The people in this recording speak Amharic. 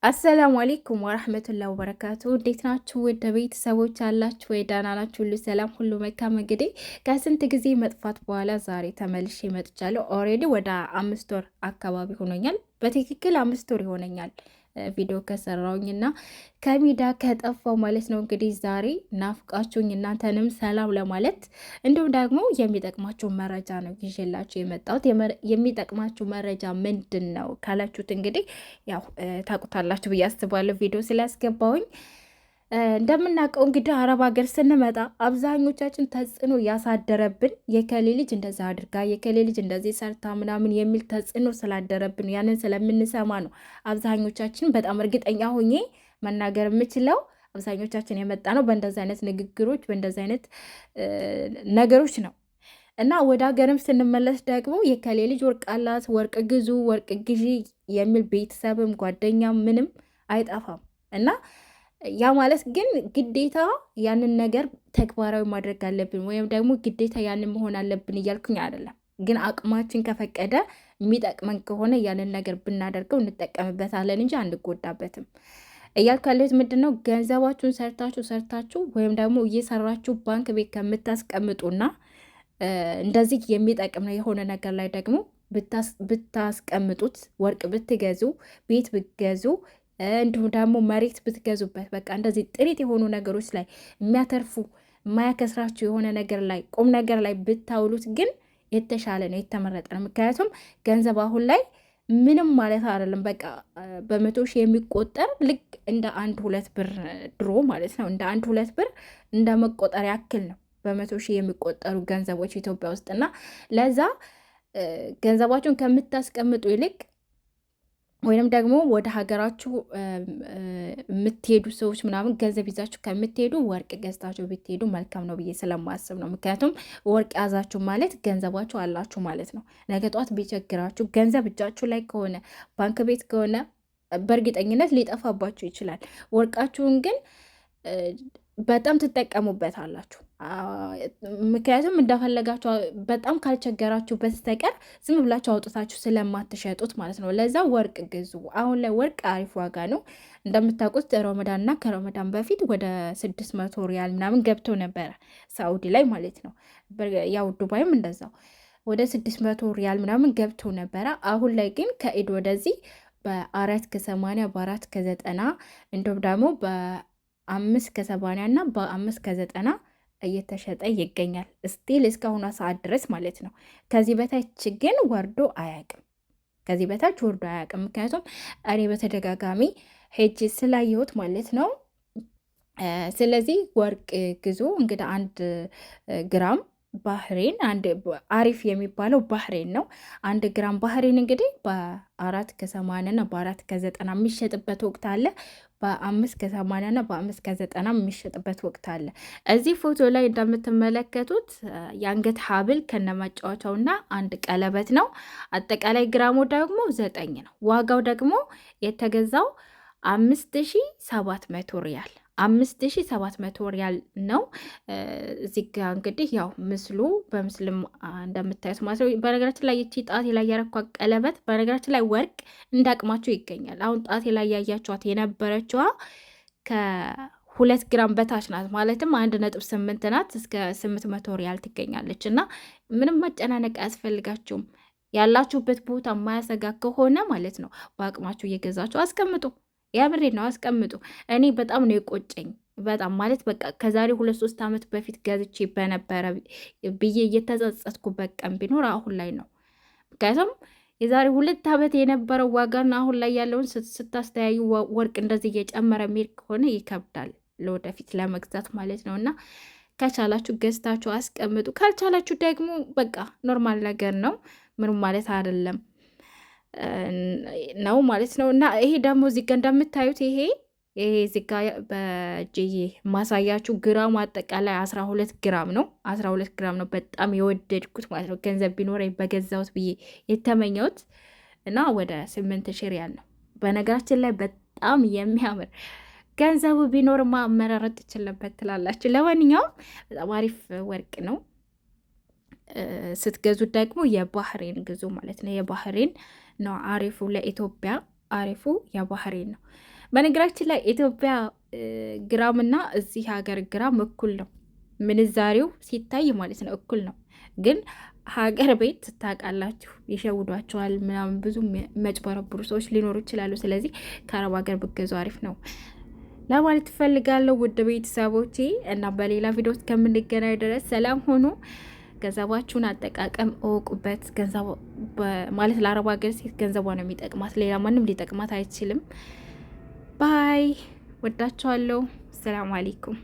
አሰላሙ አሌይኩም ወረህመቱላሂ ወበረካቱ። እንዴት ናችሁ? ወደ ቤተሰቦች አላችሁ ወይ? ደህና ናችሁ? ሁሉ ሰላም፣ ሁሉ መልካም። እንግዲህ ከስንት ጊዜ መጥፋት በኋላ ዛሬ ተመልሼ መጥቻለሁ። ኦልሬዲ ወደ 5 ወር አካባቢ ሆኖኛል። በትክክል 5 ወር ይሆነኛል ቪዲዮ ከሰራውኝ እና ከሚዲያ ከጠፋው ማለት ነው። እንግዲህ ዛሬ ናፍቃችሁኝ እናንተንም ሰላም ለማለት እንዲሁም ደግሞ የሚጠቅማችሁ መረጃ ነው ይዤላችሁ የመጣሁት። የሚጠቅማችሁ መረጃ ምንድን ነው ካላችሁት እንግዲህ ያው ታውቁታላችሁ ብዬ አስባለሁ ቪዲዮ ስላስገባውኝ። እንደምናውቀው እንግዲህ አረብ ሀገር ስንመጣ አብዛኞቻችን ተጽዕኖ ያሳደረብን የከሌ ልጅ እንደዛ አድርጋ የከሌ ልጅ እንደዚህ ሰርታ ምናምን የሚል ተጽዕኖ ስላደረብን ያንን ስለምንሰማ ነው። አብዛኞቻችን በጣም እርግጠኛ ሆኜ መናገር የምችለው አብዛኞቻችን የመጣ ነው በእንደዚህ አይነት ንግግሮች በእንደዚህ አይነት ነገሮች ነው። እና ወደ ሀገርም ስንመለስ ደግሞ የከሌ ልጅ ወርቅ አላት፣ ወርቅ ግዙ፣ ወርቅ ግዢ የሚል ቤተሰብም ጓደኛም ምንም አይጠፋም እና ያ ማለት ግን ግዴታ ያንን ነገር ተግባራዊ ማድረግ አለብን ወይም ደግሞ ግዴታ ያንን መሆን አለብን እያልኩኝ አይደለም። ግን አቅማችን ከፈቀደ የሚጠቅመን ከሆነ ያንን ነገር ብናደርገው እንጠቀምበታለን እንጂ አንጎዳበትም። እያልኩ ያለሁት ምንድን ነው፣ ገንዘባችሁን ሰርታችሁ ወይም ደግሞ እየሰራችሁ ባንክ ቤት ከምታስቀምጡና እንደዚህ የሚጠቅም ነው የሆነ ነገር ላይ ደግሞ ብታስቀምጡት፣ ወርቅ ብትገዙ፣ ቤት ብትገዙ፣ እንዲሁም ደግሞ መሬት ብትገዙበት፣ በቃ እንደዚህ ጥሪት የሆኑ ነገሮች ላይ የሚያተርፉ የማያከስራችሁ የሆነ ነገር ላይ ቁም ነገር ላይ ብታውሉት ግን የተሻለ ነው፣ የተመረጠ ነው። ምክንያቱም ገንዘብ አሁን ላይ ምንም ማለት አይደለም። በቃ በመቶ ሺህ የሚቆጠር ልክ እንደ 1-2 ብር ድሮ ማለት ነው፣ እንደ 1-2 ብር እንደ መቆጠር ያክል ነው በመቶ ሺህ የሚቆጠሩ ገንዘቦች ኢትዮጵያ ውስጥ እና ለዛ ገንዘባችሁን ከምታስቀምጡ ይልቅ ወይንም ደግሞ ወደ ሀገራችሁ የምትሄዱ ሰዎች ምናምን ገንዘብ ይዛችሁ ከምትሄዱ ወርቅ ገዝታችሁ ብትሄዱ መልካም ነው ብዬ ስለማስብ ነው። ምክንያቱም ወርቅ ያዛችሁ ማለት ገንዘባችሁ አላችሁ ማለት ነው። ነገ ጧት ቢቸግራችሁ ገንዘብ እጃችሁ ላይ ከሆነ ባንክ ቤት ከሆነ በእርግጠኝነት ሊጠፋባችሁ ይችላል። ወርቃችሁን ግን በጣም ትጠቀሙበት አላችሁ። ምክንያቱም እንደፈለጋችሁ በጣም ካልቸገራችሁ በስተቀር ዝም ብላችሁ አውጥታችሁ ስለማትሸጡት ማለት ነው። ለዛ ወርቅ ግዙ። አሁን ላይ ወርቅ አሪፍ ዋጋ ነው። እንደምታውቁት ረመዳንና ከረመዳን በፊት ወደ 600 ሪያል ምናምን ገብቶ ነበረ ሳኡዲ ላይ ማለት ነው። ያው ዱባይም እንደዛው ወደ 600 ሪያል ምናምን ገብቶ ነበረ። አሁን ላይ ግን ከኢድ ወደዚህ በ4 ከ80 በ4 ከ90 እንዲሁም ደግሞ በ5 ከ80 እና በ5 ከ90 እየተሸጠ ይገኛል። ስቲል እስካሁኗ ሰዓት ድረስ ማለት ነው። ከዚህ በታች ግን ወርዶ አያውቅም። ከዚህ በታች ወርዶ አያውቅም። ምክንያቱም እኔ በተደጋጋሚ ሄጅ ስላየሁት ማለት ነው። ስለዚህ ወርቅ ግዙ። እንግዲህ 1 ግራም ባህሬን አሪፍ የሚባለው ባህሬን ነው። 1 ግራም ባህሬን እንግዲህ በ4 ከ80 እና በ4 ከ90 የሚሸጥበት ወቅት አለ። በ5 ከ80 እና በ5 ከ90 የሚሸጥበት ወቅት አለ። እዚህ ፎቶ ላይ እንደምትመለከቱት የአንገት ሀብል ከነማጫወቻውና 1 ቀለበት ነው። አጠቃላይ ግራሙ ደግሞ 9 ነው። ዋጋው ደግሞ የተገዛው 5700 ሪያል 5700 ሪያል ነው። እዚህ ጋ እንግዲህ ያው ምስሉ በምስልም እንደምታዩት ማለት ነው። በነገራችን ላይ ይቺ ጣቴ ላይ ያረኳ ቀለበት በነገራችን ላይ ወርቅ እንዳቅማቸው ይገኛል። አሁን ጣቴ ላይ ያያችኋት የነበረችዋ ከ2 ግራም በታች ናት። ማለትም 1.8 ናት። እስከ 800 ሪያል ትገኛለች። እና ምንም መጨናነቅ አያስፈልጋችሁም። ያላችሁበት ቦታ የማያሰጋ ከሆነ ማለት ነው በአቅማችሁ እየገዛችሁ አስቀምጡ። ያብሬ ነው አስቀምጡ። እኔ በጣም ነው የቆጨኝ። በጣም ማለት በቃ ከዛሬ 2-3 ዓመት በፊት ገዝቼ በነበረ ብዬ እየተጸጸትኩበት ቀን ቢኖር አሁን ላይ ነው። ምክንያቱም የዛሬ 2 ዓመት የነበረው ዋጋና አሁን ላይ ያለውን ስታስተያዩ ወርቅ እንደዚህ እየጨመረ የሚሄድ ከሆነ ይከብዳል ለወደፊት ለመግዛት ማለት ነው። እና ከቻላችሁ ገዝታችሁ አስቀምጡ። ካልቻላችሁ ደግሞ በቃ ኖርማል ነገር ነው፣ ምንም ማለት አይደለም ነው ማለት ነው። እና ይሄ ደግሞ እዚህ ጋ እንደምታዩት ይሄ እዚህ ጋ በእጅዬ ማሳያችሁ ግራሙ አጠቃላይ 12 ግራም ነው። 12 ግራም ነው። በጣም የወደድኩት ማለት ነው። ገንዘብ ቢኖረኝ በገዛሁት ብዬ የተመኘሁት እና ወደ 8000 ሪያል ነው። በነገራችን ላይ በጣም የሚያምር ገንዘቡ ቢኖርማ መመራረጥ ይችልበት ትላላችሁ። ለማንኛውም በጣም አሪፍ ወርቅ ነው። ስትገዙት ደግሞ የባህሬን ግዙ ማለት ነው። የባህሬን ነው አሪፉ ለኢትዮጵያ አሪፉ የባህሬን ነው። በነገራችን ላይ ኢትዮጵያ ግራምና እዚህ ሀገር ግራም እኩል ነው። ምንዛሬው ሲታይ ማለት ነው እኩል ነው። ግን ሀገር ቤት ታውቃላችሁ ይሸውዷቸዋል ምናምን፣ ብዙ መጭበረብሩ ሰዎች ሊኖሩ ይችላሉ። ስለዚህ ከአረብ ሀገር ብገዙ አሪፍ ነው ለማለት ትፈልጋለሁ ውድ ቤተሰቦቼ። እና በሌላ ቪዲዮ እስከምንገናኝ ድረስ ሰላም ሆኑ። ገንዘባችሁን አጠቃቀም እወቁበት። ገንዘብ ማለት ለአረብ ሀገር ሴት ገንዘቧ ነው የሚጠቅማት፣ ሌላ ማንም ሊጠቅማት አይችልም። ባይ ወዳችኋለሁ። ሰላም አለይኩም